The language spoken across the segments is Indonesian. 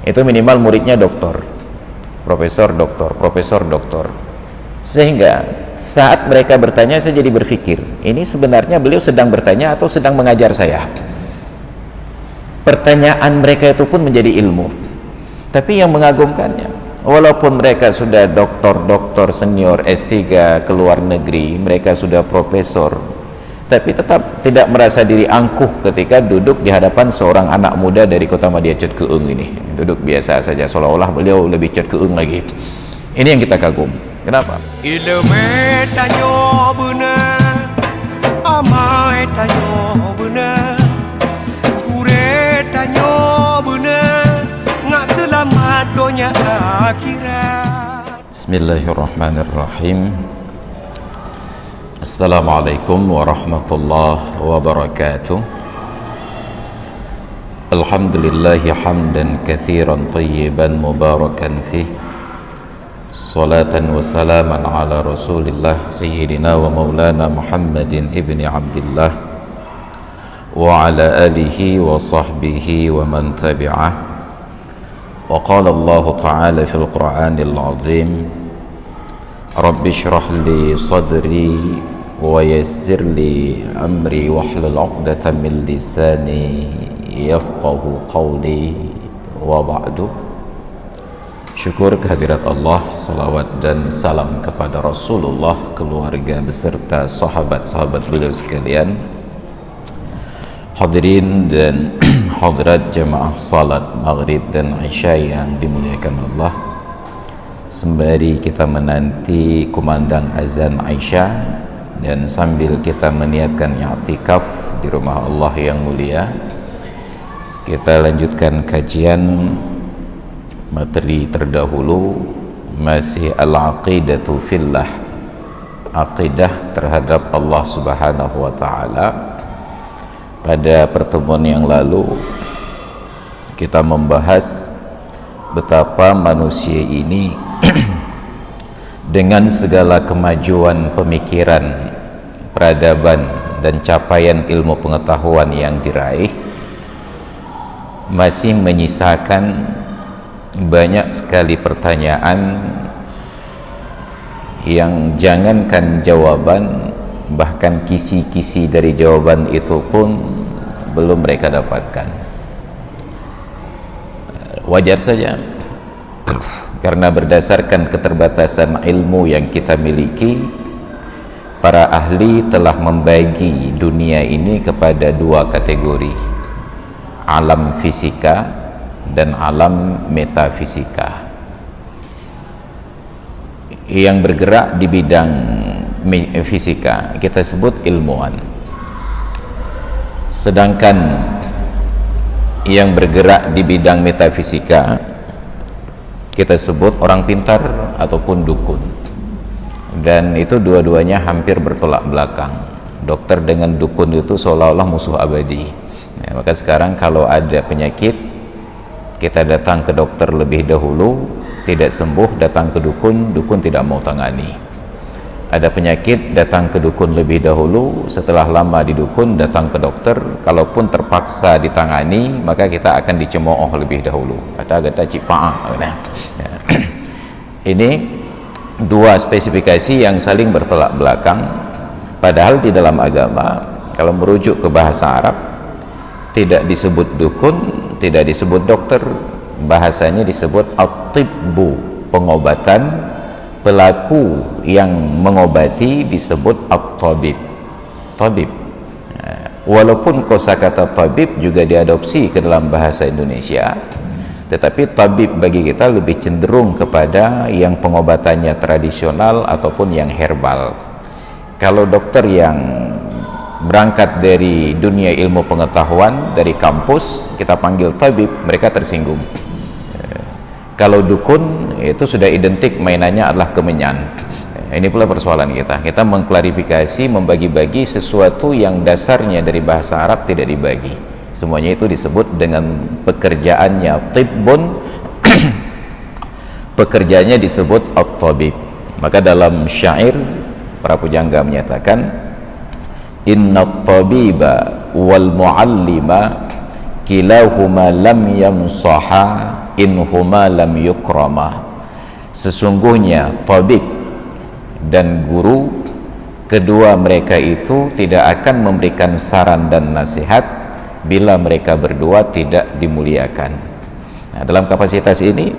itu minimal muridnya doktor, profesor doktor, profesor doktor. Sehingga saat mereka bertanya, saya jadi berpikir, ini sebenarnya beliau sedang bertanya atau sedang mengajar saya? Pertanyaan mereka itu pun menjadi ilmu. Tapi yang mengagumkannya, walaupun mereka sudah doktor senior S3 ke luar negeri, mereka sudah profesor, tapi tetap tidak merasa diri angkuh ketika duduk di hadapan seorang anak muda dari kota Madia Cet Keung ini. Duduk biasa saja, seolah-olah beliau lebih Cet Keung lagi. Ini yang kita kagum. Kenapa? Ilmu tanyo benar, amai tanyo benar, kure tanyo benar, ngak selamat dunia akhirat. Bismillahirrahmanirrahim. Assalamualaikum warahmatullahi wabarakatuh. Alhamdulillahi hamdan katsiran tayyiban mubarakan fih. Salatan wa salaman ala rasulillah sayyidina wa maulana Muhammadin ibni Abdillah wa ala alihi wa sahbihi wa man tabi'ah. Wa qala Allah ta'ala fil Qur'anil azim, Rabbi shrah li sadri wa yassir li amri wahlul 'uqdatam min lisani yafqahu qawli wa ba'du. Syukur kehadirat Allah, salawat dan salam kepada Rasulullah, keluarga beserta sahabat-sahabat beliau sekalian, hadirin dan hadirat jamaah salat maghrib dan isya yang dimuliakan Allah. Sembari kita menanti kumandang azan Aisyah dan sambil kita meniatkan i'tikaf di rumah Allah yang mulia, kita lanjutkan kajian materi terdahulu, masih al-aqidatu fillah, aqidah terhadap Allah Subhanahu wa ta'ala. Pada pertemuan yang lalu kita membahas betapa manusia ini dengan segala kemajuan pemikiran, peradaban dan capaian ilmu pengetahuan yang diraih, masih menyisakan banyak sekali pertanyaan yang jangankan jawaban, bahkan kisi-kisi dari jawaban itu pun belum mereka dapatkan. Wajar saja, karena berdasarkan keterbatasan ilmu yang kita miliki, para ahli telah membagi dunia ini kepada dua kategori: alam fisika dan alam metafisika. Yang bergerak di bidang fisika kita sebut ilmuwan, sedangkan yang bergerak di bidang metafisika kita sebut orang pintar ataupun dukun. Dan itu dua-duanya hampir bertolak belakang. Dokter dengan dukun itu seolah-olah musuh abadi. Maka sekarang kalau ada penyakit, kita datang ke dokter lebih dahulu, tidak sembuh, datang ke dukun, dukun tidak mau tangani. Ada penyakit, datang ke dukun lebih dahulu, setelah lama di dukun, datang ke dokter. Kalaupun terpaksa ditangani, maka kita akan dicemooh lebih dahulu. Kata-kata cipaa. Ini dua spesifikasi yang saling bertolak belakang. Padahal di dalam agama, kalau merujuk ke bahasa Arab, tidak disebut dukun, tidak disebut dokter, bahasanya disebut at-tibbu, pengobatan. Pelaku yang mengobati disebut at-tabib, tabib. Walaupun kosakata tabib juga diadopsi ke dalam bahasa Indonesia, tetapi tabib bagi kita lebih cenderung kepada yang pengobatannya tradisional ataupun yang herbal. Kalau dokter yang berangkat dari dunia ilmu pengetahuan, dari kampus, kita panggil tabib, mereka tersinggung. Kalau dukun itu sudah identik mainannya adalah kemenyan. Ini pula persoalan kita. Kita mengklarifikasi, membagi-bagi sesuatu yang dasarnya dari bahasa Arab tidak dibagi. Semuanya itu disebut dengan pekerjaannya tibbun, pekerjaannya disebut at-tabib. Maka dalam syair para pujangga menyatakan, inna tabiba wal muallima kilahuma lam yamsaha inhuma lam yukrama, sesungguhnya tabib dan guru, kedua mereka itu tidak akan memberikan saran dan nasihat bila mereka berdua tidak dimuliakan. Nah, dalam kapasitas ini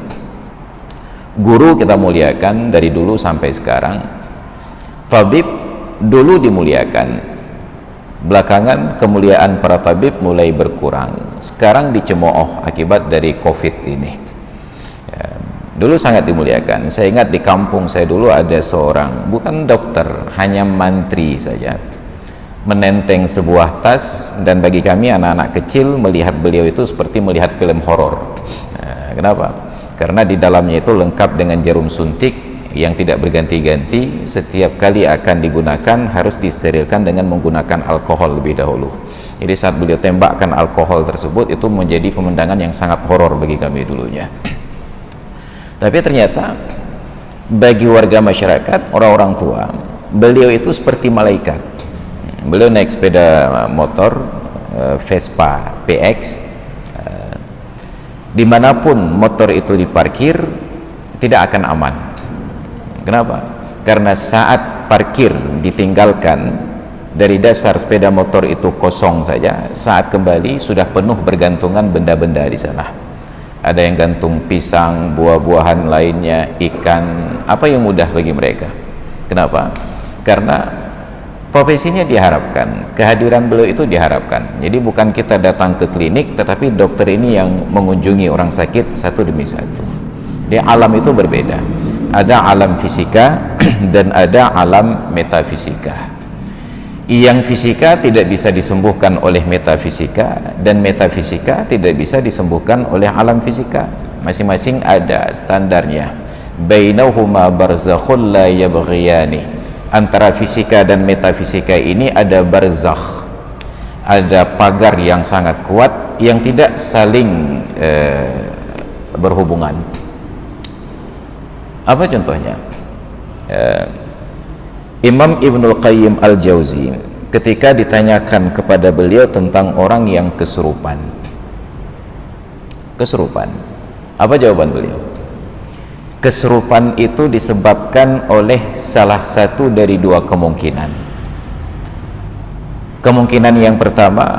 guru kita muliakan dari dulu sampai sekarang, tabib dulu dimuliakan, belakangan kemuliaan para tabib mulai berkurang, sekarang dicemooh akibat dari COVID ini. Ya, dulu sangat dimuliakan. Saya ingat di kampung saya dulu ada seorang, bukan dokter, hanya mantri saja, menenteng sebuah tas, dan bagi kami anak-anak kecil melihat beliau itu seperti melihat film horor. Nah, kenapa? Karena di dalamnya itu lengkap dengan jarum suntik yang tidak berganti-ganti, setiap kali akan digunakan harus disterilkan dengan menggunakan alkohol lebih dahulu. Jadi saat beliau tembakkan alkohol tersebut, itu menjadi pemandangan yang sangat horor bagi kami dulunya. Tapi ternyata bagi warga masyarakat, orang-orang tua, beliau itu seperti malaikat. Beliau naik sepeda motor Vespa PX, dimanapun motor itu diparkir tidak akan aman. Kenapa? Karena saat parkir ditinggalkan, dari dasar sepeda motor itu kosong saja, saat kembali sudah penuh bergantungan benda-benda di sana. Ada yang gantung pisang, buah-buahan lainnya, ikan, apa yang mudah bagi mereka. Kenapa? Karena profesinya diharapkan, kehadiran beliau itu diharapkan. Jadi bukan kita datang ke klinik, tetapi dokter ini yang mengunjungi orang sakit satu demi satu. Di alam itu berbeda, ada alam fisika dan ada alam metafisika. Yang fisika tidak bisa disembuhkan oleh metafisika, dan metafisika tidak bisa disembuhkan oleh alam fisika. Masing-masing ada standarnya. Bainahuma barzakhul la yabghiyani. Antara fisika dan metafisika ini ada barzakh, ada pagar yang sangat kuat yang tidak saling berhubungan. Apa contohnya? Imam Ibnul Qayyim Al-Jauzi ketika ditanyakan kepada beliau tentang orang yang kesurupan, apa jawaban beliau? Kesurupan itu disebabkan oleh salah satu dari dua kemungkinan. Kemungkinan yang pertama,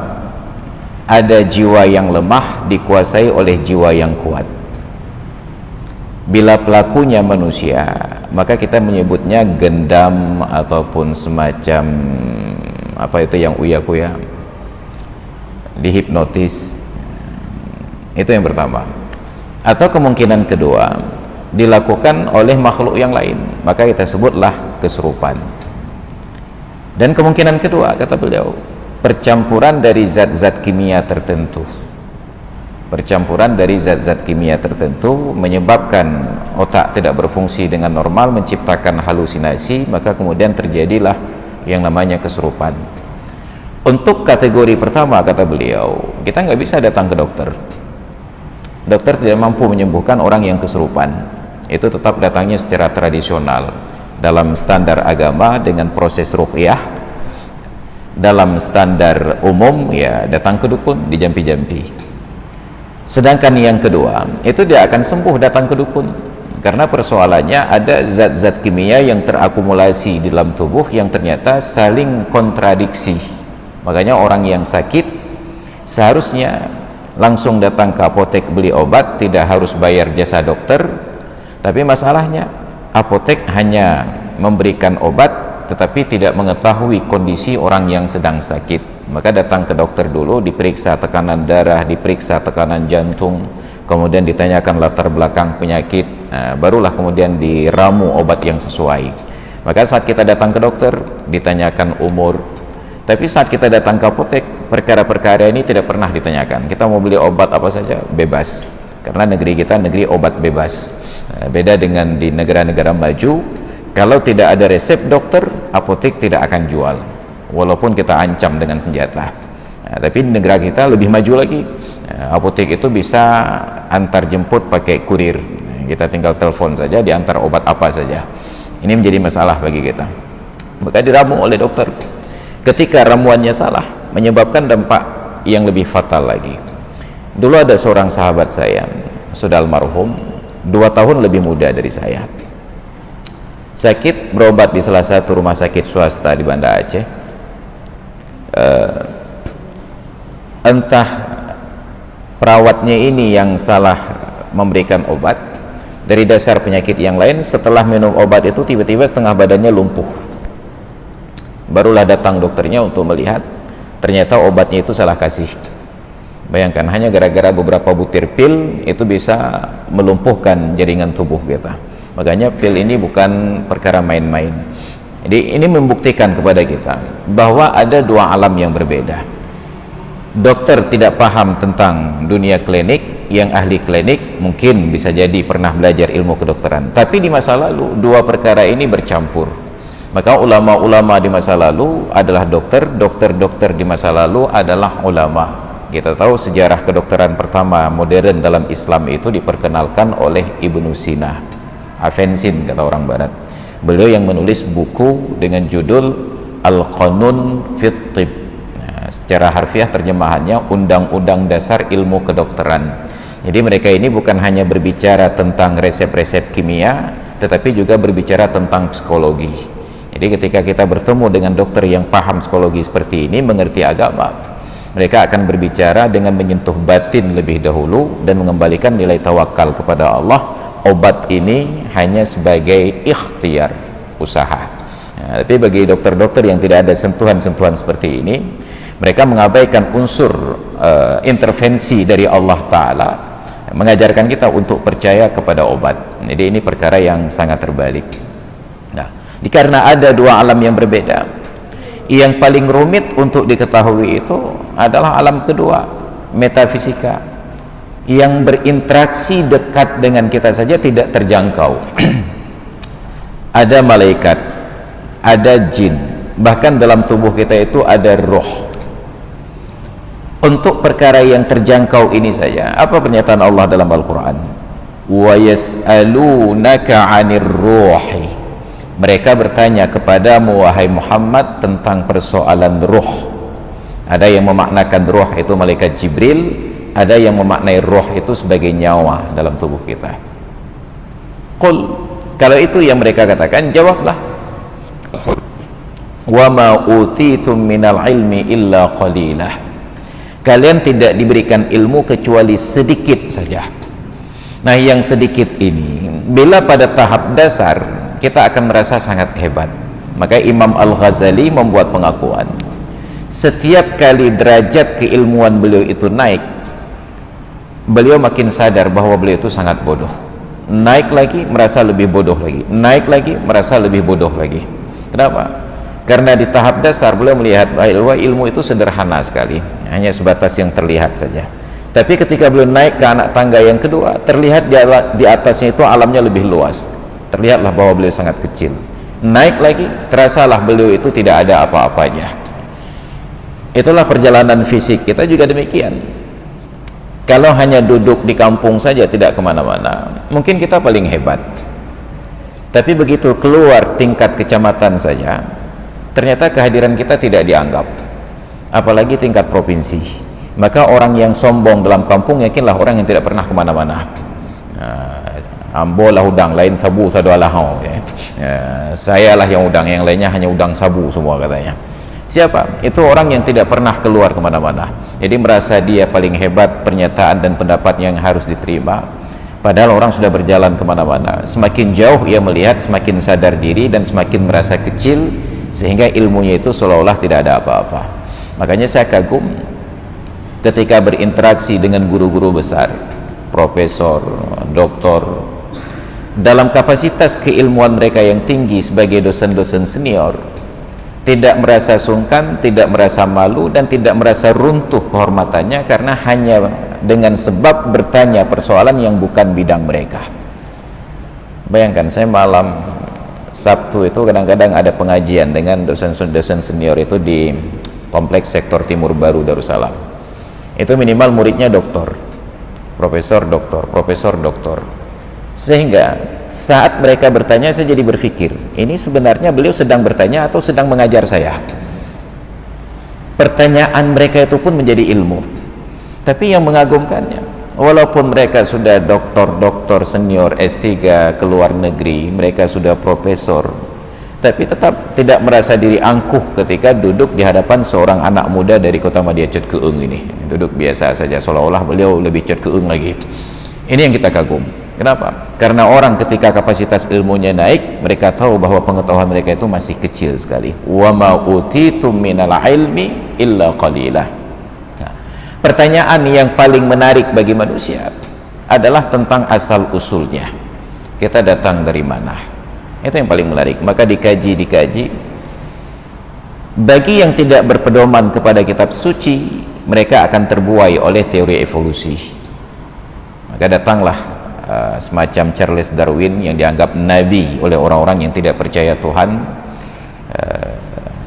ada jiwa yang lemah dikuasai oleh jiwa yang kuat. Bila pelakunya manusia, maka kita menyebutnya gendam ataupun semacam apa itu yang uya-kuya, dihipnotis. Itu yang pertama. Atau kemungkinan kedua, dilakukan oleh makhluk yang lain, maka kita sebutlah kesurupan. Dan kemungkinan kedua, kata beliau, percampuran dari zat-zat kimia tertentu. Percampuran dari zat-zat kimia tertentu menyebabkan otak tidak berfungsi dengan normal, menciptakan halusinasi, maka kemudian terjadilah yang namanya kesurupan. Untuk kategori pertama, kata beliau, kita nggak bisa datang ke dokter. Dokter tidak mampu menyembuhkan orang yang kesurupan. Itu tetap datangnya secara tradisional. Dalam standar agama dengan proses ruqyah, dalam standar umum ya datang ke dukun, dijampi-jampi. Sedangkan yang kedua, itu dia akan sembuh datang ke dukun, karena persoalannya ada zat-zat kimia yang terakumulasi di dalam tubuh yang ternyata saling kontradiksi. Makanya orang yang sakit seharusnya langsung datang ke apotek beli obat, tidak harus bayar jasa dokter. Tapi masalahnya apotek hanya memberikan obat tetapi tidak mengetahui kondisi orang yang sedang sakit. Maka datang ke dokter dulu, diperiksa tekanan darah, diperiksa tekanan jantung, kemudian ditanyakan latar belakang penyakit, barulah kemudian diramu obat yang sesuai. Maka saat kita datang ke dokter ditanyakan umur, tapi saat kita datang ke apotek, perkara-perkara ini tidak pernah ditanyakan. Kita mau beli obat apa saja bebas, karena negeri kita negeri obat bebas. Beda dengan di negara-negara maju, kalau tidak ada resep dokter, apotek tidak akan jual, walaupun kita ancam dengan senjata. Tapi di negara kita lebih maju lagi, apotek itu bisa antar jemput pakai kurir. Kita tinggal telepon saja, diantar obat apa saja. Ini menjadi masalah bagi kita. Maka diramu oleh dokter. Ketika ramuannya salah, menyebabkan dampak yang lebih fatal lagi. Dulu ada seorang sahabat saya, sudah almarhum, 2 tahun lebih muda dari saya. Sakit, berobat di salah satu rumah sakit swasta di Banda Aceh. Entah perawatnya ini yang salah memberikan obat. Dari dasar penyakit yang lain, setelah minum obat itu tiba-tiba setengah badannya lumpuh. Barulah datang dokternya untuk melihat, ternyata obatnya itu salah kasih. Bayangkan, hanya gara-gara beberapa butir pil itu bisa melumpuhkan jaringan tubuh kita. Makanya pil ini bukan perkara main-main. Jadi ini membuktikan kepada kita bahwa ada 2 alam yang berbeda. Dokter tidak paham tentang dunia klinik, yang ahli klinik mungkin bisa jadi pernah belajar ilmu kedokteran, tapi di masa lalu 2 perkara ini bercampur. Maka ulama-ulama di masa lalu adalah dokter, dokter-dokter di masa lalu adalah ulama. Kita tahu sejarah kedokteran pertama modern dalam Islam itu diperkenalkan oleh Ibnu Sina, Avensin kata orang barat. Beliau yang menulis buku dengan judul Al-Qanun fit Tib. Secara harfiah terjemahannya Undang-Undang Dasar Ilmu Kedokteran. Jadi mereka ini bukan hanya berbicara tentang resep-resep kimia, tetapi juga berbicara tentang psikologi. Jadi ketika kita bertemu dengan dokter yang paham psikologi seperti ini, mengerti agama, mereka akan berbicara dengan menyentuh batin lebih dahulu dan mengembalikan nilai tawakal kepada Allah. Obat ini hanya sebagai ikhtiar, usaha. Nah, tapi bagi dokter-dokter yang tidak ada sentuhan-sentuhan seperti ini, mereka mengabaikan unsur intervensi dari Allah Ta'ala, mengajarkan kita untuk percaya kepada obat. Jadi ini perkara yang sangat terbalik. Nah, karena ada 2 alam yang berbeda, yang paling rumit untuk diketahui itu adalah alam kedua, metafisika, yang berinteraksi dekat dengan kita saja tidak terjangkau. Ada malaikat, ada jin, bahkan dalam tubuh kita itu ada roh. Untuk perkara yang terjangkau ini saja, apa pernyataan Allah dalam Al-Quran? Wa yas'alunaka 'anir ruhi. Mereka bertanya kepadamu wahai Muhammad tentang persoalan ruh. Ada yang memaknakan ruh itu malaikat Jibril, ada yang memaknai ruh itu sebagai nyawa dalam tubuh kita. Qul, kalau itu yang mereka katakan, jawablah, wa ma utitum minal ilmi illa qalilah. Kalian tidak diberikan ilmu kecuali sedikit saja. Nah, yang sedikit ini, bila pada tahap dasar kita akan merasa sangat hebat, maka Imam Al-Ghazali membuat pengakuan, setiap kali derajat keilmuan beliau itu naik, beliau makin sadar bahwa beliau itu sangat bodoh. Naik lagi merasa lebih bodoh lagi, naik lagi merasa lebih bodoh lagi. Kenapa? Karena di tahap dasar beliau melihat bahwa ilmu itu sederhana sekali, hanya sebatas yang terlihat saja. Tapi ketika beliau naik ke anak tangga yang kedua, terlihat di atasnya itu alamnya lebih luas. Terlihatlah bahwa beliau sangat kecil. Naik lagi, terasalah beliau itu tidak ada apa-apanya. Itulah perjalanan fisik kita juga demikian. Kalau hanya duduk di kampung saja tidak kemana-mana, mungkin kita paling hebat. Tapi begitu keluar tingkat kecamatan saja, ternyata kehadiran kita tidak dianggap, apalagi tingkat provinsi. Maka orang yang sombong dalam kampung yakinlah orang yang tidak pernah kemana-mana. Ambo lah udang, lain sabu sadu alahau, ya. Saya lah yang udang, yang lainnya hanya udang sabu semua katanya. Siapa? Itu orang yang tidak pernah keluar kemana-mana. Jadi merasa dia paling hebat, pernyataan dan pendapat yang harus diterima. Padahal orang sudah berjalan kemana-mana. Semakin jauh ia melihat, semakin sadar diri dan semakin merasa kecil, sehingga ilmunya itu seolah-olah tidak ada apa-apa. Makanya saya kagum ketika berinteraksi dengan guru-guru besar, profesor, doktor, dalam kapasitas keilmuan mereka yang tinggi sebagai dosen-dosen senior, tidak merasa sungkan, tidak merasa malu, dan tidak merasa runtuh kehormatannya karena hanya dengan sebab bertanya persoalan yang bukan bidang mereka. Bayangkan, saya malam Sabtu itu kadang-kadang ada pengajian dengan dosen-dosen senior itu di kompleks sektor Timur Baru Darussalam. Itu minimal muridnya doktor, profesor doktor, profesor doktor. Sehingga saat mereka bertanya, saya jadi berpikir, ini sebenarnya beliau sedang bertanya atau sedang mengajar saya? Pertanyaan mereka itu pun menjadi ilmu. Tapi yang mengagumkannya, walaupun mereka sudah doktor senior S3 ke luar negeri, mereka sudah profesor, tapi tetap tidak merasa diri angkuh ketika duduk di hadapan seorang anak muda dari kota Madia Cet Keung ini. Duduk biasa saja, seolah-olah beliau lebih Cet Keung lagi. Ini yang kita kagum. Kenapa? Karena orang ketika kapasitas ilmunya naik, mereka tahu bahwa pengetahuan mereka itu masih kecil sekali. Wa ma utitum minal ilmi illa qalilah. Nah, pertanyaan yang paling menarik bagi manusia adalah tentang asal usulnya. Kita datang dari mana? Itu yang paling menarik. Maka dikaji. Bagi yang tidak berpedoman kepada kitab suci, mereka akan terbuai oleh teori evolusi. Maka datanglah semacam Charles Darwin yang dianggap nabi oleh orang-orang yang tidak percaya Tuhan,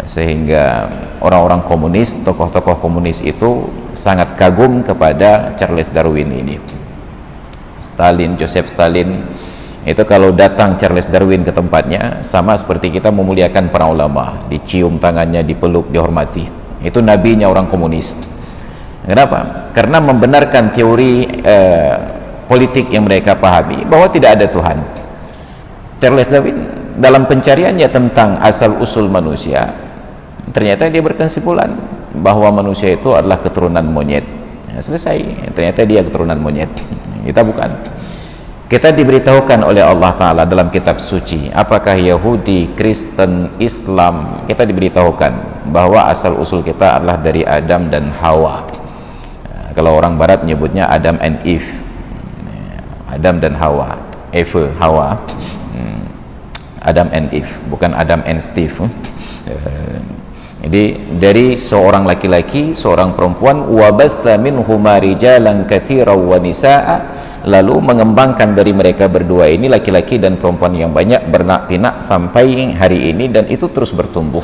sehingga orang-orang komunis, tokoh-tokoh komunis itu sangat kagum kepada Charles Darwin ini. Joseph Stalin itu kalau datang Charles Darwin ke tempatnya, sama seperti kita memuliakan para ulama, dicium tangannya, dipeluk, dihormati. Itu nabinya orang komunis. Kenapa? Karena membenarkan teori politik yang mereka pahami bahwa tidak ada Tuhan. Charles Darwin dalam pencariannya tentang asal usul manusia, ternyata dia berkesimpulan bahwa manusia itu adalah keturunan monyet. Ya, selesai. Ternyata dia keturunan monyet. Kita bukan. Kita diberitahukan oleh Allah Ta'ala dalam kitab suci, apakah Yahudi, Kristen, Islam, kita diberitahukan bahwa asal usul kita adalah dari Adam dan Hawa. Kalau orang barat menyebutnya Adam and Eve, Adam dan Hawa, Eve, Hawa, Adam and Eve, bukan Adam and Steve. Jadi dari seorang laki-laki, seorang perempuan, wabatha minhuma rijalan katsiran wa nisaa, lalu mengembangkan dari mereka berdua ini laki-laki dan perempuan yang banyak, bernak-pinak sampai hari ini, dan itu terus bertumbuh.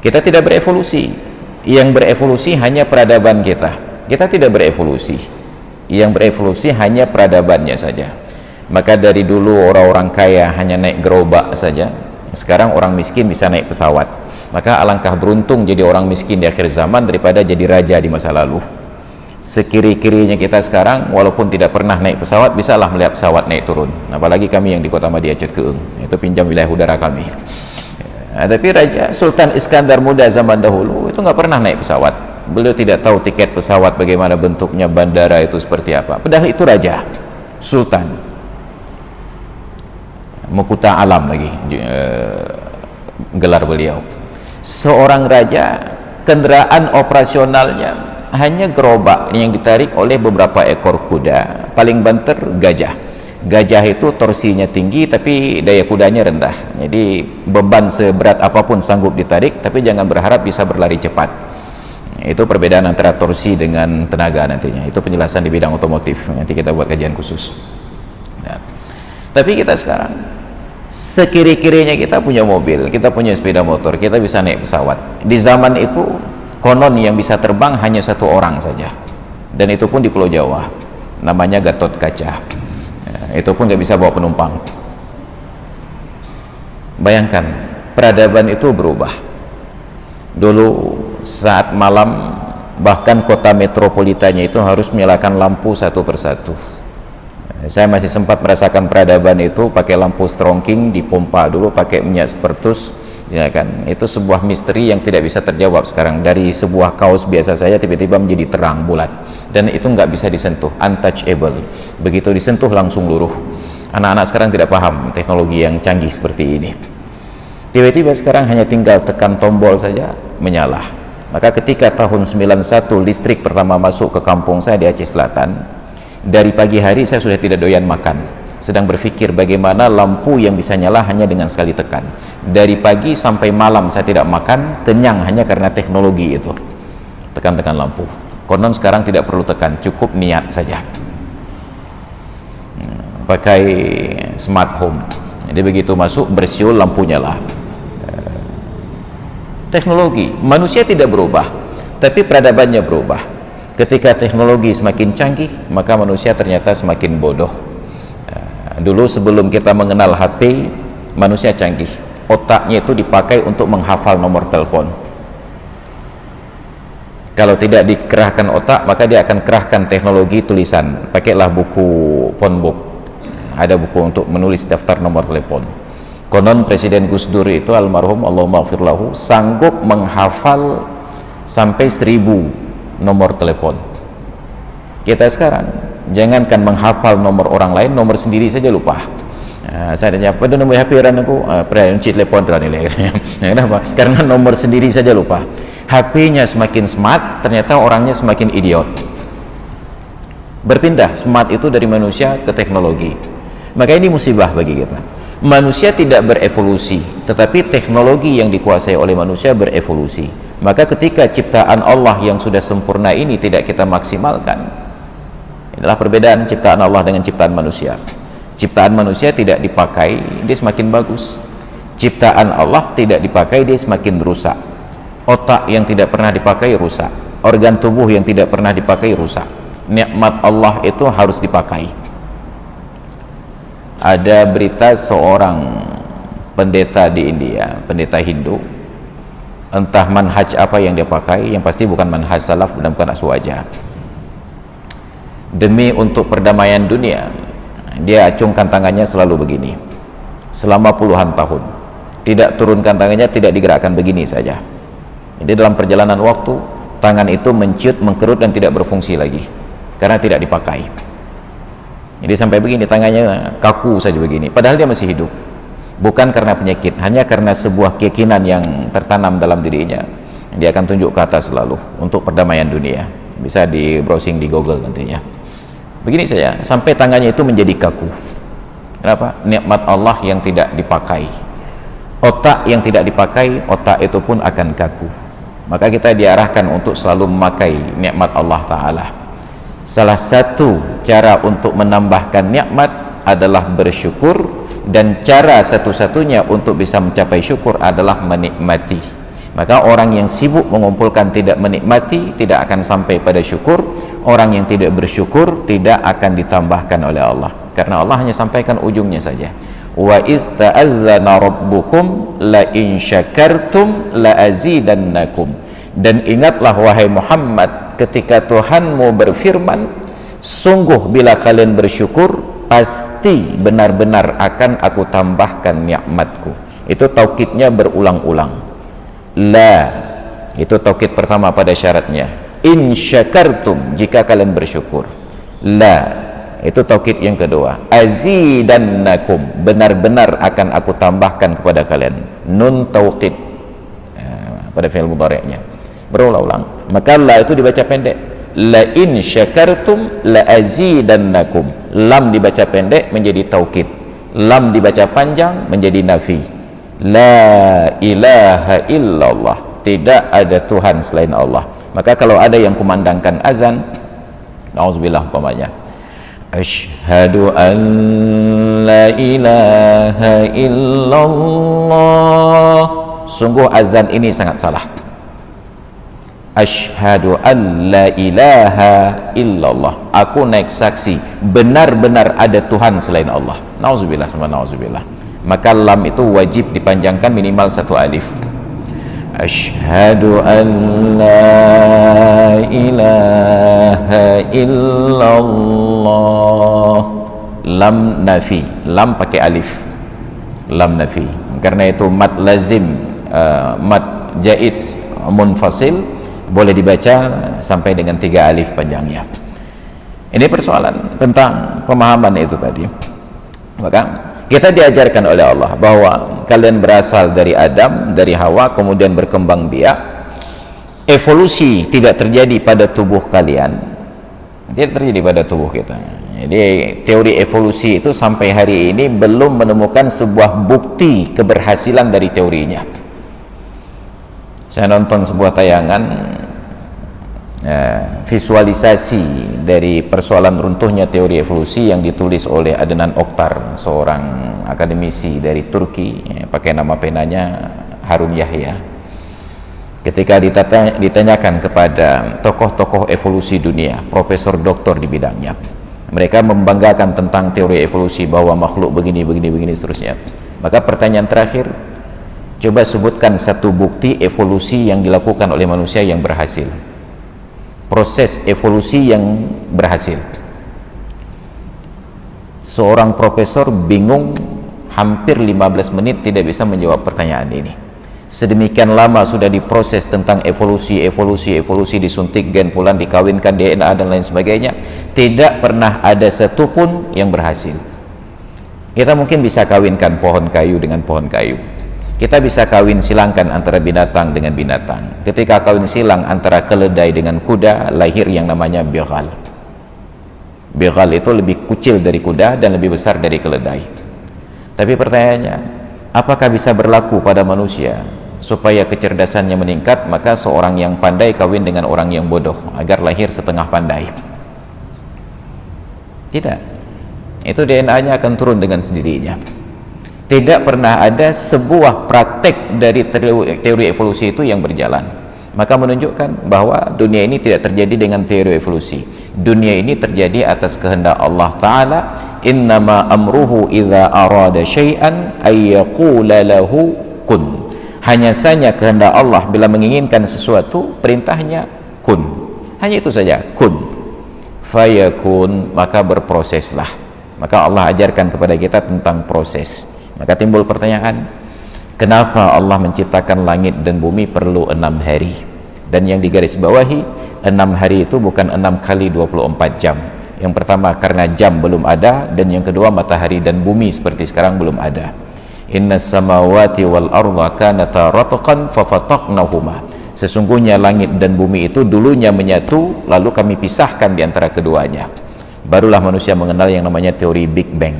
Kita tidak berevolusi, yang berevolusi hanya peradaban kita. Kita tidak berevolusi, yang berevolusi hanya peradabannya saja. Maka dari dulu orang-orang kaya hanya naik gerobak saja, sekarang orang miskin bisa naik pesawat. Maka alangkah beruntung jadi orang miskin di akhir zaman daripada jadi raja di masa lalu. Sekiri-kirinya kita sekarang, walaupun tidak pernah naik pesawat, bisalah melihat pesawat naik turun. Apalagi kami yang di kota Madia Cet Keung, itu pinjam wilayah udara kami. Tapi Raja Sultan Iskandar Muda zaman dahulu itu nggak pernah naik pesawat. Beliau tidak tahu tiket pesawat bagaimana bentuknya, bandara itu seperti apa. Padahal itu raja, sultan, Mukuta Alam lagi gelar beliau. Seorang raja, kendaraan operasionalnya hanya gerobak yang ditarik oleh beberapa ekor kuda, paling banter gajah. Gajah itu torsinya tinggi tapi daya kudanya rendah, jadi beban seberat apapun sanggup ditarik, tapi jangan berharap bisa berlari cepat. Itu perbedaan antara torsi dengan tenaga nantinya. Itu penjelasan di bidang otomotif, nanti kita buat kajian khusus. Nah, tapi kita sekarang sekiri-kirinya kita punya mobil, kita punya sepeda motor, kita bisa naik pesawat. Di zaman itu konon yang bisa terbang hanya satu orang saja, dan itu pun di Pulau Jawa, namanya Gatot Kaca. Itu pun nggak bisa bawa penumpang. Bayangkan, peradaban itu berubah. Dulu saat malam, bahkan kota metropolitannya itu harus menyalakan lampu satu persatu. Saya masih sempat merasakan peradaban itu pakai lampu strongking, dipompa dulu pakai minyak spertus, ya kan? Itu sebuah misteri yang tidak bisa terjawab sekarang. Dari sebuah kaos biasa saya tiba-tiba menjadi terang bulat, dan itu nggak bisa disentuh, untouchable. Begitu disentuh langsung luruh. Anak-anak sekarang tidak paham teknologi yang canggih seperti ini. Tiba-tiba sekarang hanya tinggal tekan tombol saja menyala. Maka ketika tahun 91 listrik pertama masuk ke kampung saya di Aceh Selatan, dari pagi hari saya sudah tidak doyan makan, sedang berpikir bagaimana lampu yang bisa nyala hanya dengan sekali tekan. Dari pagi sampai malam saya tidak makan, kenyang hanya karena teknologi itu, tekan-tekan lampu. Konon sekarang tidak perlu tekan, cukup niat saja. Pakai smart home, jadi begitu masuk bersiul lampu nyala. Teknologi, manusia tidak berubah, tapi peradabannya berubah. Ketika teknologi semakin canggih, maka manusia ternyata semakin bodoh. Dulu sebelum kita mengenal HP, manusia canggih, otaknya itu dipakai untuk menghafal nomor telepon. Kalau tidak dikerahkan otak, maka dia akan kerahkan teknologi tulisan. Pakailah buku phonebook, ada buku untuk menulis daftar nomor telepon. Konon Presiden Gus Dur itu almarhum, Allahumma ighfir lahu, sanggup menghafal sampai 1000 nomor telepon. Kita sekarang jangankan menghafal nomor orang lain, nomor sendiri saja lupa. Saya tanya, apa nomor HP aku? Kunci telepon nilai. Kenapa? Karena nomor sendiri saja lupa. HP-nya semakin smart, ternyata orangnya semakin idiot. Berpindah smart itu dari manusia ke teknologi. Maka ini musibah bagi kita. Manusia tidak berevolusi, tetapi teknologi yang dikuasai oleh manusia berevolusi. Maka ketika ciptaan Allah yang sudah sempurna ini tidak kita maksimalkan, inilah perbedaan ciptaan Allah dengan ciptaan manusia. Ciptaan manusia tidak dipakai, dia semakin bagus. Ciptaan Allah tidak dipakai, dia semakin rusak. Otak yang tidak pernah dipakai rusak, organ tubuh yang tidak pernah dipakai rusak. Nikmat Allah itu harus dipakai. Ada berita seorang pendeta di India, pendeta Hindu, entah manhaj apa yang dia pakai, yang pasti bukan manhaj salaf dan bukan aswaja. Demi untuk perdamaian dunia, dia acungkan tangannya selalu begini selama puluhan tahun, tidak turunkan tangannya, tidak digerakkan, begini saja. Jadi dalam perjalanan waktu, tangan itu menciut, mengkerut dan tidak berfungsi lagi karena tidak dipakai. Jadi sampai begini, tangannya kaku saja begini, padahal dia masih hidup. Bukan karena penyakit, hanya karena sebuah keyakinan yang tertanam dalam dirinya. Dia akan tunjuk ke atas selalu untuk perdamaian dunia. Bisa di browsing di Google nantinya. Begini saja, sampai tangannya itu menjadi kaku. Kenapa? Nikmat Allah yang tidak dipakai. Otak yang tidak dipakai, otak itu pun akan kaku. Maka kita diarahkan untuk selalu memakai nikmat Allah Ta'ala. Salah satu cara untuk menambahkan nikmat adalah bersyukur, dan cara satu-satunya untuk bisa mencapai syukur adalah menikmati. Maka orang yang sibuk mengumpulkan tidak menikmati tidak akan sampai pada syukur. Orang yang tidak bersyukur tidak akan ditambahkan oleh Allah, karena Allah hanya sampaikan ujungnya saja. Wa iz ta'azzana rabbukum la in syakartum la azidannakum. Dan ingatlah wahai Muhammad, ketika Tuhanmu berfirman, sungguh bila kalian bersyukur, pasti benar-benar akan aku tambahkan nikmatku. Itu taukidnya berulang-ulang. La, itu taukid pertama pada syaratnya. In syakartum, jika kalian bersyukur. La, itu taukid yang kedua. Azidannakum, benar-benar akan aku tambahkan kepada kalian. Nun taukid pada fi'il mudhari'nya berulang-ulang. Maka la itu dibaca pendek. La in syakartum la azidannakum. Lam dibaca pendek menjadi taukid. Lam dibaca panjang menjadi nafi. La ilaha illallah, tidak ada Tuhan selain Allah. Maka kalau ada yang kumandangkan azan, na'udzubillah umpamanya, asyhadu an la ilaha illallah, sungguh azan ini sangat salah. Asyhadu an la ilaha illallah, aku naik saksi benar-benar ada Tuhan selain Allah. Na'udzubillah sama na'udzubillah. Maka lam itu wajib dipanjangkan minimal 1 alif. Asyhadu an la ilaha illallah. Lam nafi, lam pakai alif, lam nafi. Karena itu mad lazim, mad jaiz munfasil boleh dibaca sampai dengan 3 alif panjangnya. Ini persoalan tentang pemahaman itu tadi. Maka kita diajarkan oleh Allah bahwa kalian berasal dari Adam, dari Hawa, kemudian berkembang biak. Evolusi tidak terjadi pada tubuh kalian, tidak terjadi pada tubuh kita. Jadi teori evolusi itu sampai hari ini belum menemukan sebuah bukti keberhasilan dari teorinya. Saya nonton sebuah tayangan visualisasi dari persoalan runtuhnya teori evolusi yang ditulis oleh Adnan Oktar, seorang akademisi dari Turki, pakai nama penanya Harun Yahya. Ketika ditanyakan kepada tokoh-tokoh evolusi dunia, profesor doktor di bidangnya, mereka membanggakan tentang teori evolusi bahwa makhluk begini seterusnya. Maka pertanyaan terakhir, coba sebutkan satu bukti evolusi yang dilakukan oleh manusia yang berhasil. proses evolusi yang berhasil. Seorang profesor bingung hampir 15 menit tidak bisa menjawab pertanyaan ini. Sedemikian lama sudah diproses tentang evolusi, disuntik gen fulan, dikawinkan DNA dan lain sebagainya, tidak pernah ada satupun yang berhasil. Kita mungkin bisa kawinkan pohon kayu dengan pohon kayu, kita bisa kawin silangkan antara binatang dengan binatang. Ketika kawin silang antara keledai dengan kuda, lahir yang namanya bighal. Bighal itu lebih kecil dari kuda dan lebih besar dari keledai. Tapi pertanyaannya, apakah bisa berlaku pada manusia supaya kecerdasannya meningkat, maka seorang yang pandai kawin dengan orang yang bodoh agar lahir setengah pandai? Tidak. Itu DNA-nya akan turun dengan sendirinya. Tidak pernah ada sebuah praktek dari teori evolusi itu yang berjalan. Maka menunjukkan bahwa dunia ini tidak terjadi dengan teori evolusi. Dunia ini terjadi atas kehendak Allah Ta'ala. Innama amruhu idza arada syai'an ay yaqula lahu kun. Hanya saja kehendak Allah bila menginginkan sesuatu, perintahnya kun. Hanya itu saja, kun. Fayakun, maka berproseslah. Maka Allah ajarkan kepada kita tentang proses. Maka timbul pertanyaan, kenapa Allah menciptakan langit dan bumi perlu 6 hari? Dan yang digarisbawahi, 6 hari itu bukan 6 kali 24 jam. Yang pertama karena jam belum ada, dan yang kedua matahari dan bumi seperti sekarang belum ada. Innas samawati wal arda kanata ratqan fafataqnahuma. Sesungguhnya langit dan bumi itu dulunya menyatu, lalu kami pisahkan di antara keduanya. Barulah manusia mengenal yang namanya teori Big Bang,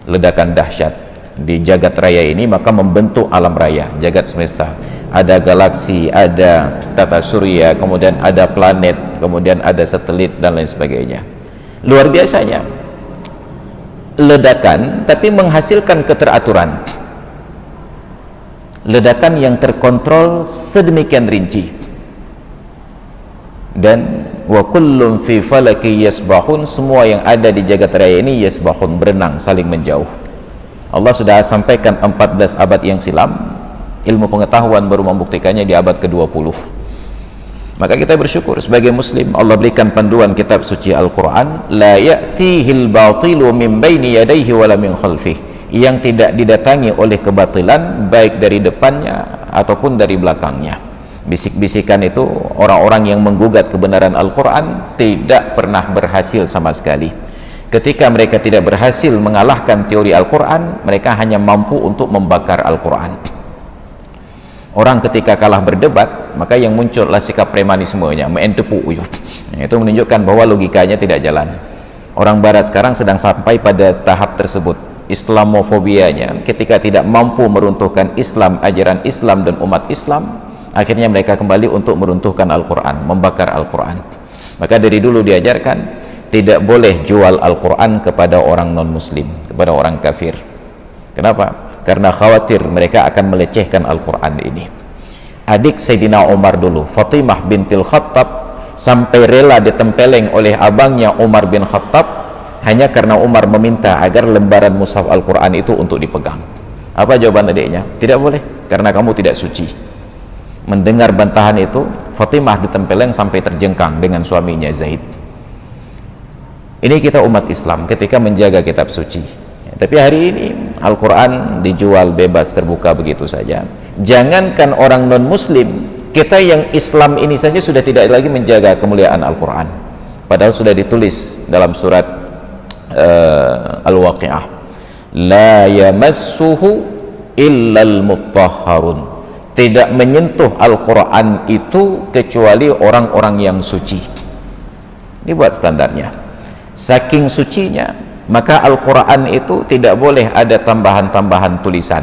ledakan dahsyat di jagat raya ini, maka membentuk alam raya, jagat semesta. Ada galaksi, ada tata surya, kemudian ada planet, kemudian ada satelit dan lain sebagainya. Luar biasanya ledakan, tapi menghasilkan keteraturan. Ledakan yang terkontrol sedemikian rinci. Dan wa kullum fi falaki yasbahun, semua yang ada di jagat raya ini yasbahun, berenang saling menjauh. Allah sudah sampaikan 14 abad yang silam, ilmu pengetahuan baru membuktikannya di abad ke-20. Maka kita bersyukur sebagai muslim, Allah berikan panduan kitab suci Al-Quran, la ya'tihil batilu min baini yadayhi wala min khalfih, yang tidak didatangi oleh kebatilan baik dari depannya ataupun dari belakangnya. Bisik-bisikan itu, orang-orang yang menggugat kebenaran Al-Quran tidak pernah berhasil sama sekali. Ketika mereka tidak berhasil mengalahkan teori Al-Quran, mereka hanya mampu untuk membakar Al-Quran. Orang ketika kalah berdebat, maka yang muncullah sikap premanismenya, main tepu uyuh. Itu menunjukkan bahwa logikanya tidak jalan. Orang barat sekarang sedang sampai pada tahap tersebut, Islamofobianya. Ketika tidak mampu meruntuhkan Islam, ajaran Islam dan umat Islam, akhirnya mereka kembali untuk meruntuhkan Al-Quran, membakar Al-Quran. Maka dari dulu diajarkan tidak boleh jual Al-Quran kepada orang non-muslim, kepada orang kafir. Kenapa? Karena khawatir mereka akan melecehkan Al-Quran ini. Adik Sayyidina Umar dulu, Fatimah bintil Khattab, sampai rela ditempeleng oleh abangnya Umar bin Khattab hanya karena Umar meminta agar lembaran mushaf Al-Quran itu untuk dipegang. Apa jawaban adiknya? Tidak boleh, karena kamu tidak suci. Mendengar bantahan itu, Fatimah ditempeleng sampai terjengkang dengan suaminya Zaid. Ini kita umat Islam ketika menjaga kitab suci. Tapi hari ini Al-Quran dijual bebas terbuka begitu saja. Jangankan orang non-muslim, kita yang Islam ini saja sudah tidak lagi menjaga kemuliaan Al-Quran. Padahal sudah ditulis dalam surat Al-Waqi'ah, la yamassuhu illal mutahharun, tidak menyentuh Al-Quran itu kecuali orang-orang yang suci. Ini buat standarnya. Saking sucinya, maka Al-Quran itu tidak boleh ada tambahan-tambahan tulisan,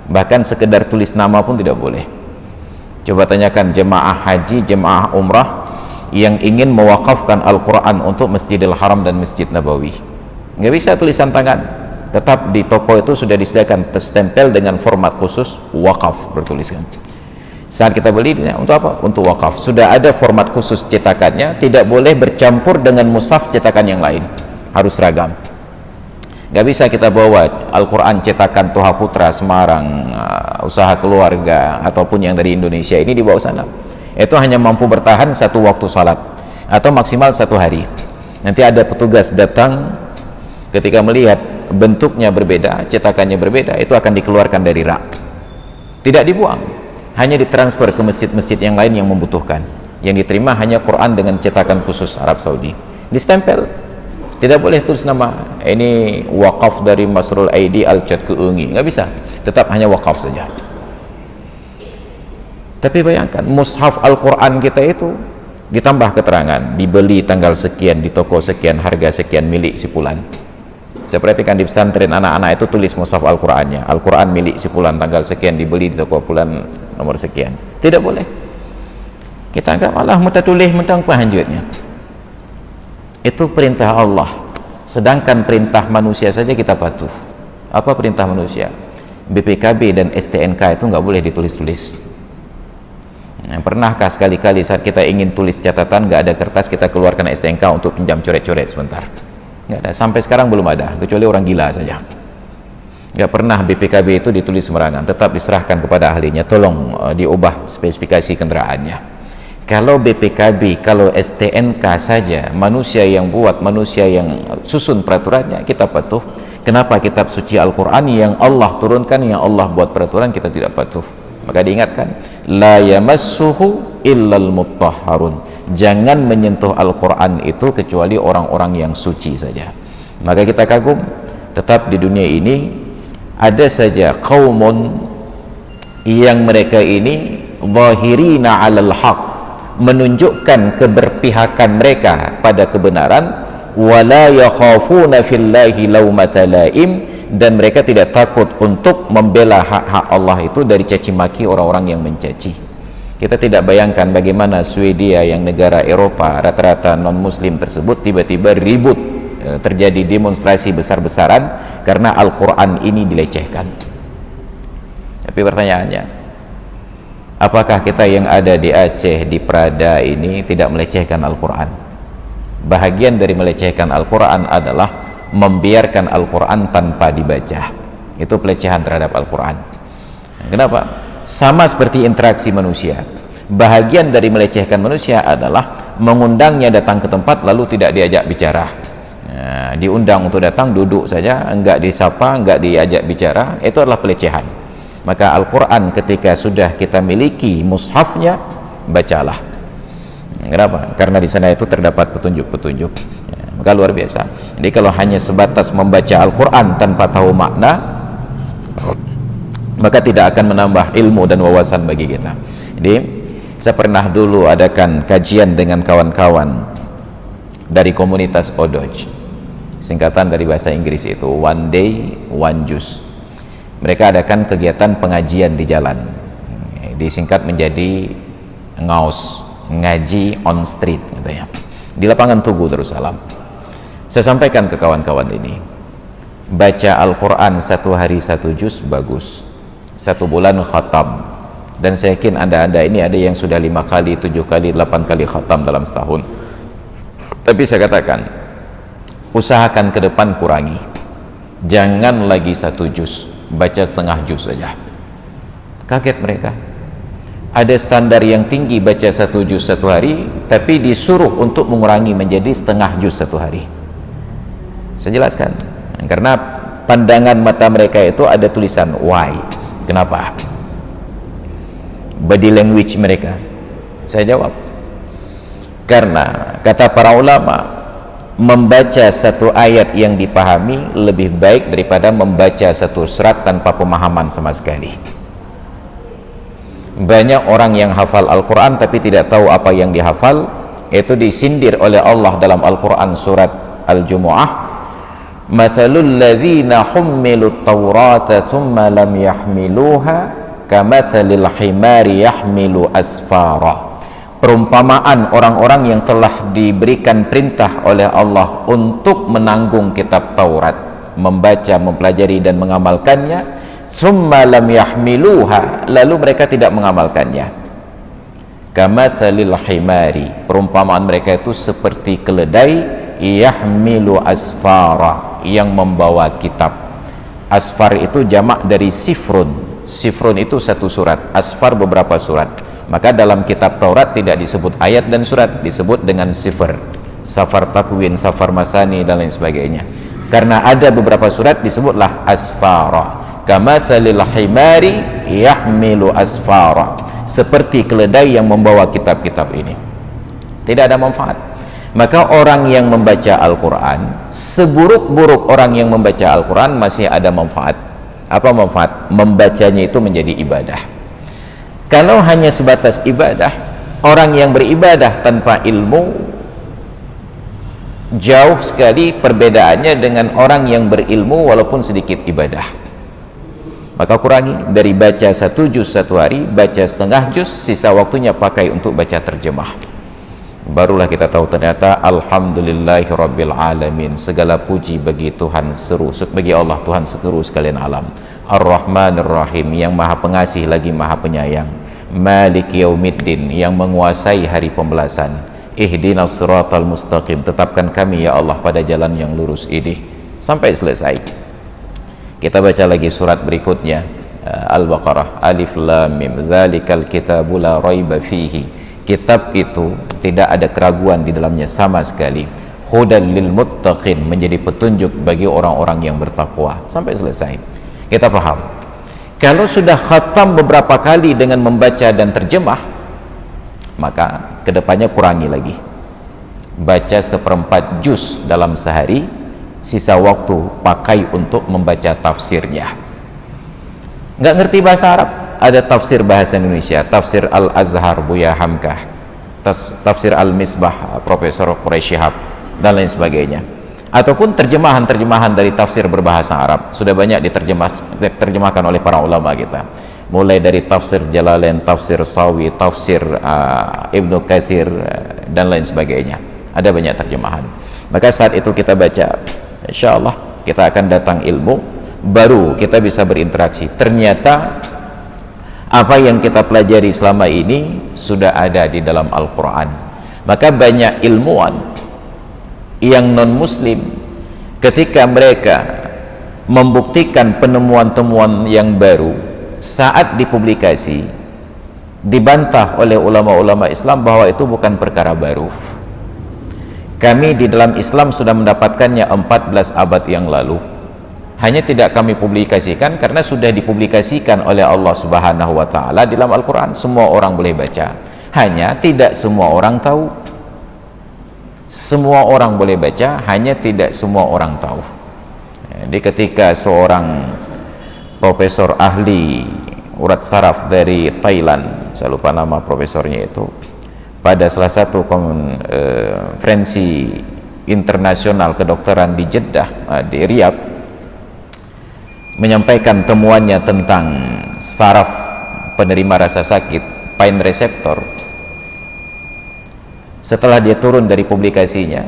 bahkan sekedar tulis nama pun tidak boleh. Coba tanyakan jemaah haji, jemaah umrah yang ingin mewakafkan Al-Quran untuk Masjidil Haram dan Masjid Nabawi, nggak bisa tulisan tangan, tetap di toko itu sudah disediakan stempel dengan format khusus wakaf bertuliskan. Saat kita beli, untuk apa? Untuk wakaf. Sudah ada format khusus cetakannya, tidak boleh bercampur dengan mushaf cetakan yang lain, harus seragam. Nggak bisa kita bawa Al-Quran cetakan Toha Putra Semarang, usaha keluarga ataupun yang dari Indonesia ini dibawa sana. Itu hanya mampu bertahan satu waktu salat. atau maksimal 1 hari. Nanti ada petugas datang, ketika melihat bentuknya berbeda, cetakannya berbeda, itu akan dikeluarkan dari rak, tidak dibuang, hanya ditransfer ke masjid-masjid yang lain yang membutuhkan. Yang diterima hanya Quran dengan cetakan khusus Arab Saudi, distempel, tidak boleh tulis nama ini wakaf dari Masrul Aidi Al-Chat Keengi, nggak bisa, tetap hanya wakaf saja. Tapi bayangkan mushaf Al-Quran kita itu ditambah keterangan dibeli tanggal sekian di toko sekian, harga sekian, milik si fulan. Saya perhatikan di pesantren anak-anak itu tulis mushaf Al-Qurannya, Al-Quran milik si fulan, tanggal sekian, dibeli di toko fulan, nomor sekian. Tidak boleh. Kita anggap malah minta tulis tentang pahanjutnya. Itu perintah Allah, sedangkan perintah manusia saja kita patuh. Apa perintah manusia? BPKB dan STNK itu nggak boleh ditulis-tulis. Pernahkah sekali-kali saat kita ingin tulis catatan nggak ada kertas, kita keluarkan STNK untuk pinjam coret-coret sebentar? Nggak ada, sampai sekarang belum ada, kecuali orang gila saja. Nggak pernah BPKB itu ditulis sembarangan, tetap diserahkan kepada ahlinya, tolong diubah spesifikasi kendaraannya. Kalau BPKB, kalau STNK saja, manusia yang buat, manusia yang susun peraturannya, kita patuh. Kenapa kitab suci Al-Quran yang Allah turunkan, yang Allah buat peraturan, kita tidak patuh? Maka diingatkan, la yamassuhu illal mutahharun, jangan menyentuh Al-Quran itu kecuali orang-orang yang suci saja. Maka kita kagum, tetap di dunia ini ada saja qaumun yang mereka ini zahirina 'alal haq, menunjukkan keberpihakan mereka pada kebenaran, wala yakhafuna fillahi laumata laim, dan mereka tidak takut untuk membela hak-hak Allah itu dari caci maki orang-orang yang mencaci. Kita tidak bayangkan bagaimana Swedia yang negara Eropa rata-rata non muslim tersebut tiba-tiba ribut, terjadi demonstrasi besar-besaran karena Al-Quran ini dilecehkan. Tapi pertanyaannya, apakah kita yang ada di Aceh, di Prada ini tidak melecehkan Al-Quran? Bahagian dari melecehkan Al-Quran adalah membiarkan Al-Quran tanpa dibaca. Itu pelecehan terhadap Al-Quran. Kenapa? Sama seperti interaksi manusia. Bahagian dari melecehkan manusia adalah mengundangnya datang ke tempat lalu tidak diajak bicara. Diundang untuk datang, duduk saja, enggak disapa, enggak diajak bicara, itu adalah pelecehan. Maka Al-Quran ketika sudah kita miliki mushafnya, bacalah. Kenapa? Karena di sana itu terdapat petunjuk-petunjuk. Maka luar biasa. Jadi kalau hanya sebatas membaca Al-Quran tanpa tahu makna, maka tidak akan menambah ilmu dan wawasan bagi kita. Jadi saya pernah dulu adakan kajian dengan kawan-kawan dari komunitas Odoj, singkatan dari bahasa Inggris itu One Day One Juice. Mereka adakan kegiatan pengajian di jalan, disingkat menjadi ngaos, ngaji on street gitu ya, di lapangan Tugu Darussalam. Saya sampaikan ke kawan-kawan ini, baca Al-Quran 1 hari 1 juz bagus, 1 bulan khatam, dan saya yakin anda ini ada yang sudah 5 kali, 7 kali, 8 kali khatam dalam setahun. Tapi saya katakan, usahakan ke depan kurangi, jangan lagi 1 juz, baca setengah juz saja. Kaget mereka, ada standar yang tinggi baca 1 juz 1 hari, tapi disuruh untuk mengurangi menjadi setengah juz 1 hari. Saya jelaskan, karena pandangan mata mereka itu ada tulisan why, kenapa, body language mereka. Saya jawab, karena kata para ulama, membaca satu ayat yang dipahami lebih baik daripada membaca satu surat tanpa pemahaman sama sekali. Banyak orang yang hafal Al-Quran tapi tidak tahu apa yang dihafal. Itu disindir oleh Allah dalam Al-Quran surat Al-Jumu'ah, mathalul ladzina hummilut taurata thumma lam yahmiluha kamathalil himari yahmilu asfara. Perumpamaan orang-orang yang telah diberikan perintah oleh Allah untuk menanggung kitab Taurat, membaca, mempelajari dan mengamalkannya, thumma lam yahmiluha, lalu mereka tidak mengamalkannya, kamathalil himari, perumpamaan mereka itu seperti keledai yahmilu asfara, yang membawa kitab. Asfar itu jamak dari sifrun. Sifrun itu satu surat, asfar beberapa surat. Maka dalam kitab Taurat tidak disebut ayat dan surat, disebut dengan sifar, safar takwin, safar masani dan lain sebagainya. Karena ada beberapa surat disebutlah asfara, kamathalil himari yahmilu asfara, seperti keledai yang membawa kitab-kitab ini. Tidak ada manfaat. Maka orang yang membaca Al-Quran, seburuk-buruk orang yang membaca Al-Quran, masih ada manfaat. Apa manfaat? Membacanya itu menjadi ibadah. Kalau hanya sebatas ibadah, orang yang beribadah tanpa ilmu, jauh sekali perbedaannya dengan orang yang berilmu walaupun sedikit ibadah. Maka kurangi dari baca 1 juz 1 hari, baca setengah juz, sisa waktunya pakai untuk baca terjemah. Barulah kita tahu ternyata alhamdulillahirabbil alamin, segala puji bagi Tuhan seru, bagi Allah Tuhan seluruh sekalian alam. Ar-Rahmanir Rahim, yang maha pengasih lagi maha penyayang. Maliki yaumiddin, yang menguasai hari pembalasan. Ihdinas siratal mustaqim, tetapkan kami ya Allah pada jalan yang lurus ini. Sampai selesai. Kita baca lagi surat berikutnya, Al-Baqarah. Alif lam mim, dzalikal kitabu la raiba fihi. Kitab itu tidak ada keraguan di dalamnya sama sekali. Hudan lil muttaqin, menjadi petunjuk bagi orang-orang yang bertakwa. Sampai selesai. Kita faham. Kalau sudah khatam beberapa kali dengan membaca dan terjemah, maka kedepannya kurangi lagi. Baca 1/4 juz dalam sehari, sisa waktu pakai untuk membaca tafsirnya. Nggak ngerti bahasa Arab, ada tafsir bahasa Indonesia, tafsir Al-Azhar Buya Hamkah, tafsir Al-Misbah Profesor Quraisy Shihab dan lain sebagainya. Ataupun terjemahan-terjemahan dari tafsir berbahasa Arab sudah banyak diterjemahkan oleh para ulama kita, mulai dari tafsir Jalalain, tafsir Sawi, tafsir Ibnu Katsir dan lain sebagainya. Ada banyak terjemahan. Maka saat itu kita baca, insya Allah kita akan datang ilmu, baru kita bisa berinteraksi. Ternyata apa yang kita pelajari selama ini sudah ada di dalam Al-Quran. Maka banyak ilmuwan yang non-muslim, ketika mereka membuktikan penemuan-temuan yang baru, saat dipublikasi dibantah oleh ulama-ulama Islam bahwa itu bukan perkara baru. Kami di dalam Islam sudah mendapatkannya 14 abad yang lalu, hanya tidak kami publikasikan karena sudah dipublikasikan oleh Allah Subhanahu wa Ta'ala di dalam Al-Quran. Semua orang boleh baca, hanya tidak semua orang tahu. Semua orang boleh baca, hanya tidak semua orang tahu. Jadi ketika seorang profesor ahli urat saraf dari Thailand, saya lupa nama profesornya itu, pada salah satu konferensi internasional kedokteran di Jeddah, di Riyadh, menyampaikan temuannya tentang saraf penerima rasa sakit, pain receptor. Setelah dia turun dari publikasinya,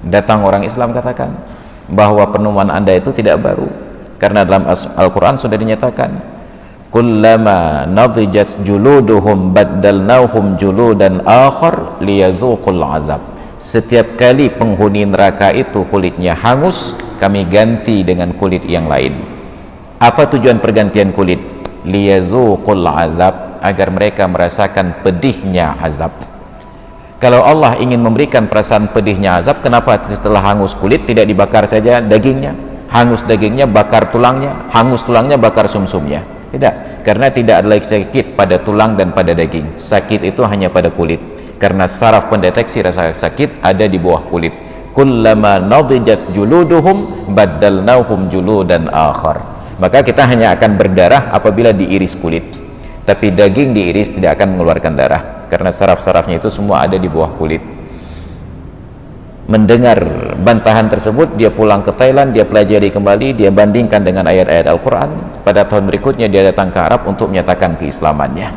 datang orang Islam katakan bahwa penemuan Anda itu tidak baru, karena dalam Al-Quran sudah dinyatakan, kullama nadijat juluduhum baddalnahum juludan akhar liyadzuqul azab. Setiap kali penghuni neraka itu kulitnya hangus, kami ganti dengan kulit yang lain. Apa tujuan pergantian kulit? Liyadzuqul azab, agar mereka merasakan pedihnya azab. Kalau Allah ingin memberikan perasaan pedihnya azab, kenapa setelah hangus kulit tidak dibakar saja dagingnya? Hangus dagingnya, bakar tulangnya, hangus tulangnya, bakar sumsumnya. Tidak, karena tidak ada lagi sakit pada tulang dan pada daging. Sakit itu hanya pada kulit, karena saraf pendeteksi rasa sakit ada di bawah kulit. Kullama nadijat juluduhum baddalnahum juludan akhar. Maka kita hanya akan berdarah apabila diiris kulit, tapi daging diiris tidak akan mengeluarkan darah, karena saraf-sarafnya itu semua ada di bawah kulit. Mendengar bantahan tersebut, dia pulang ke Thailand, dia pelajari kembali, dia bandingkan dengan ayat-ayat Al-Quran. Pada tahun berikutnya dia datang ke Arab untuk menyatakan keislamannya.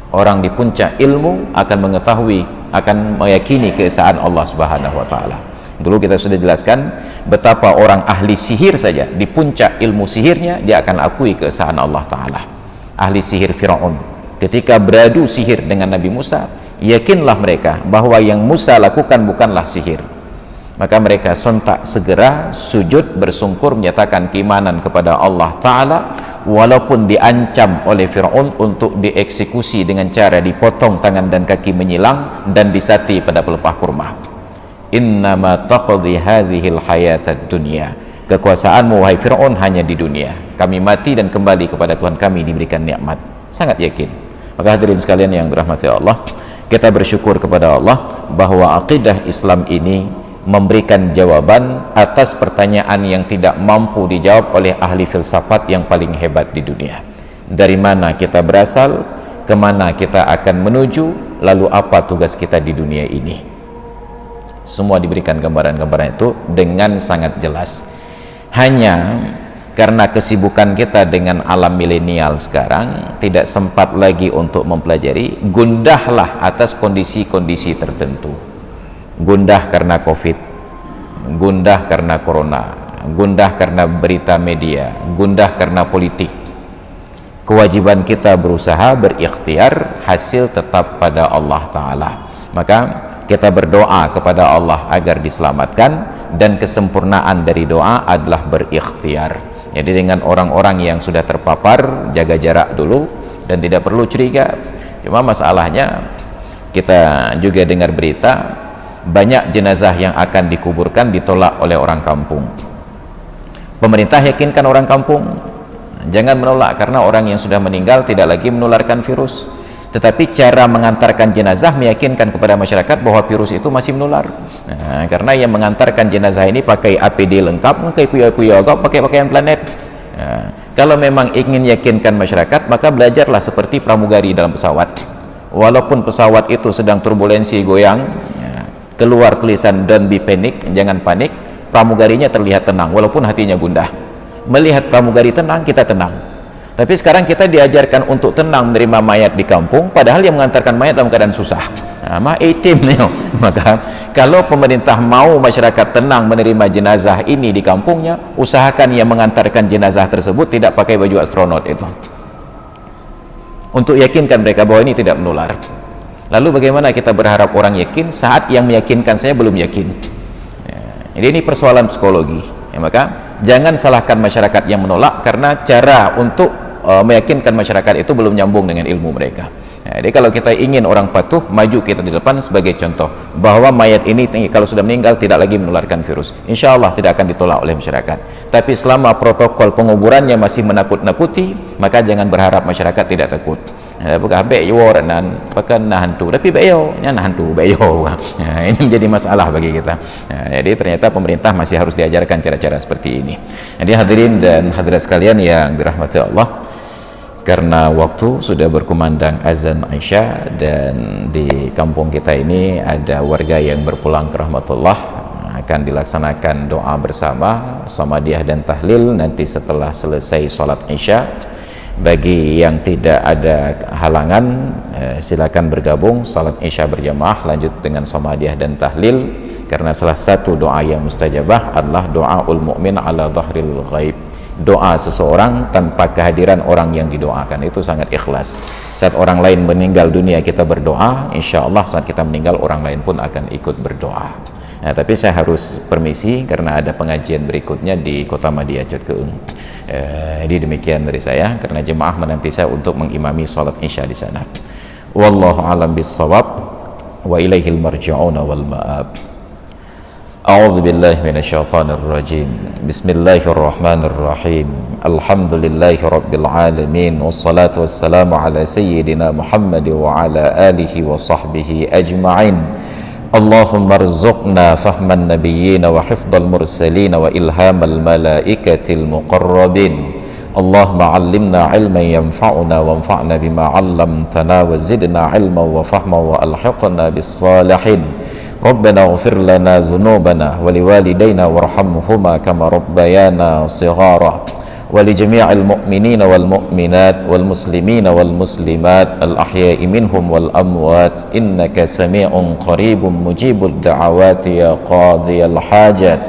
Orang di puncak ilmu akan mengetahui, akan meyakini keesaan Allah Subhanahu wa Ta'ala. Dulu kita sudah jelaskan betapa orang ahli sihir saja di puncak ilmu sihirnya, dia akan akui keesaan Allah Ta'ala. Ahli sihir Fir'aun ketika beradu sihir dengan Nabi Musa, yakinlah mereka bahwa yang Musa lakukan bukanlah sihir. maka mereka sontak segera sujud bersungkur menyatakan keimanan kepada Allah Ta'ala, walaupun diancam oleh Fir'aun untuk dieksekusi dengan cara dipotong tangan dan kaki menyilang dan disati pada pelepah kurma. Innama taqdi hadhil hayatad dunya, kekuasaanmu wahai Fir'aun hanya di dunia, kami mati dan kembali kepada Tuhan kami diberikan nikmat. Sangat yakin. Maka hadirin sekalian yang dirahmati Allah, kita bersyukur kepada Allah bahwa akidah Islam ini memberikan jawaban atas pertanyaan yang tidak mampu dijawab oleh ahli filsafat yang paling hebat di dunia. Dari mana kita berasal, kemana kita akan menuju, lalu apa tugas kita di dunia ini. Semua diberikan gambaran-gambaran itu dengan sangat jelas. Hanya karena kesibukan kita dengan alam milenial sekarang, tidak sempat lagi untuk mempelajari, gundahlah atas kondisi-kondisi tertentu. Gundah karena COVID, gundah karena corona, gundah karena berita media, gundah karena politik. Kewajiban kita berusaha berikhtiar, hasil tetap pada Allah Ta'ala. Maka kita berdoa kepada Allah agar diselamatkan, dan kesempurnaan dari doa adalah berikhtiar. Jadi dengan orang-orang yang sudah terpapar, jaga jarak dulu dan tidak perlu curiga. Cuma masalahnya kita juga dengar berita banyak jenazah yang akan dikuburkan ditolak oleh orang kampung. Pemerintah yakinkan orang kampung jangan menolak, karena orang yang sudah meninggal tidak lagi menularkan virus. Tetapi cara mengantarkan jenazah meyakinkan kepada masyarakat bahwa virus itu masih menular. Nah, karena yang mengantarkan jenazah ini pakai APD lengkap, pakai puya-puya, pakai pakaian planet. Nah, kalau memang ingin yakinkan masyarakat, maka belajarlah seperti pramugari dalam pesawat. Walaupun pesawat itu sedang turbulensi goyang, keluar tulisan don't be panic, jangan panik, pramugarinya terlihat tenang walaupun hatinya gundah. Melihat pramugari tenang, kita tenang. Tapi sekarang kita diajarkan untuk tenang menerima mayat di kampung, padahal yang mengantarkan mayat dalam keadaan susah. Nah, maka kalau pemerintah mau masyarakat tenang menerima jenazah ini di kampungnya, usahakan yang mengantarkan jenazah tersebut tidak pakai baju astronot itu, untuk yakinkan mereka bahwa ini tidak menular. Lalu bagaimana kita berharap orang yakin saat yang meyakinkan saya belum yakin? Jadi ini persoalan psikologi. Maka jangan salahkan masyarakat yang menolak, karena cara untuk meyakinkan masyarakat itu belum nyambung dengan ilmu mereka. Jadi kalau kita ingin orang patuh, maju kita di depan sebagai contoh bahwa mayat ini kalau sudah meninggal tidak lagi menularkan virus. Insya Allah tidak akan ditolak oleh masyarakat. Tapi selama protokol penguburannya masih menakut-nakuti, maka jangan berharap masyarakat tidak takut. Bukan beyo nan pakan hantu, tapi beyo nya hantu beyo. Ini menjadi masalah bagi kita. Jadi ternyata pemerintah masih harus diajarkan cara-cara seperti ini. Jadi hadirin dan hadirat sekalian yang dirahmati Allah, karena waktu sudah berkumandang azan Isya dan di kampung kita ini ada warga yang berpulang ke rahmatullah, akan dilaksanakan doa bersama Samadiyah dan tahlil nanti setelah selesai sholat Isya. Bagi yang tidak ada halangan, silakan bergabung salat Isya berjamaah lanjut dengan Samadiyah dan tahlil, karena salah satu doa yang mustajabah adalah doaul mukmin ala dhahril ghaib. Doa seseorang tanpa kehadiran orang yang didoakan itu sangat ikhlas. Saat orang lain meninggal dunia kita berdoa, insya Allah saat kita meninggal orang lain pun akan ikut berdoa. Nah, tapi saya harus permisi karena ada pengajian berikutnya di Kota Madia Cut Keung. Jadi demikian dari saya, karena jemaah menanti saya untuk mengimami salat Isya di sana. Wallahu a'lam bissawab wa ilaihil marji'una wal ma'ab. A'udzu billahi minasyaitonir rajim. Bismillahirrahmanirrahim. Alhamdulillahi rabbil alamin, wassalatu wassalamu ala sayyidina Muhammad wa ala alihi wa sahbihi ajma'in. Allahumma rzuqna fahman nabiyyin wa hifdhal mursalin wa ilhamal malaikatil muqarrabin. Allahumma 'allimna 'ilman yanfa'una wanfa'na bima 'allamtana wa zidna 'ilman wa fahman wa alhiqna bis salihin. Rabbana ighfir lana dhunubana wa liwalidayna warhamhuma kama rabbayana shighara. ولجميع المؤمنين والمؤمنات والمسلمين والمسلمات الأحياء منهم والأموات إنك سميع قريب مجيب الدعوات يا قاضي الحاجات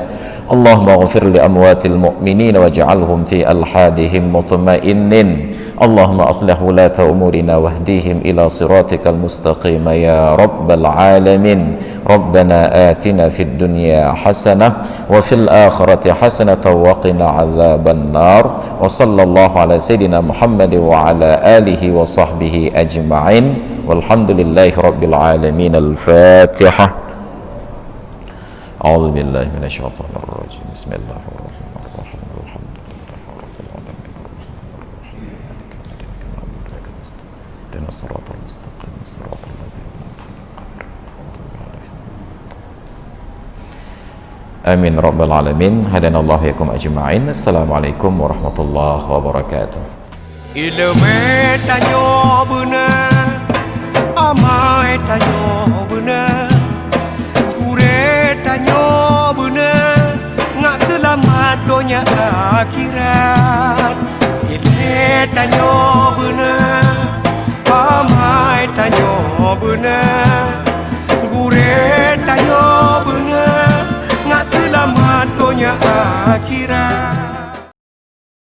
Allahumma ghafir li amwatil mu'minin waj'alhum fi alhadihim mutmainnin. Allahumma aslih wulata umurina wahdihim ila siratikal mustaqim ya rabbal alamin. Rabbana atina fid dunya hasanah wa fil akhirati hasanah wa qina adzaban nar. Wa sallallahu ala sayyidina Muhammad wa ala alihi wa sahbihi ajma'in. Walhamdulillahi rabbil alamin. Al-Fatihah. A'udzu billahi minasyaitonir rajim. Bismillahirrahmanirrahim. Siratal mustaqim siratal ladzina Amin rabbal alamin. Hadanallahu yakum ajma'in. Assalamualaikum warahmatullahi wabarakatuh. Ilmu tanyo benar, amai tanyo benar, kure tanyo benar, ngak selamat dunia akhirat. Ilmu tanyo benar, amai tanyo benar, kure tanyo benar, ngak selamat dunia akhirat.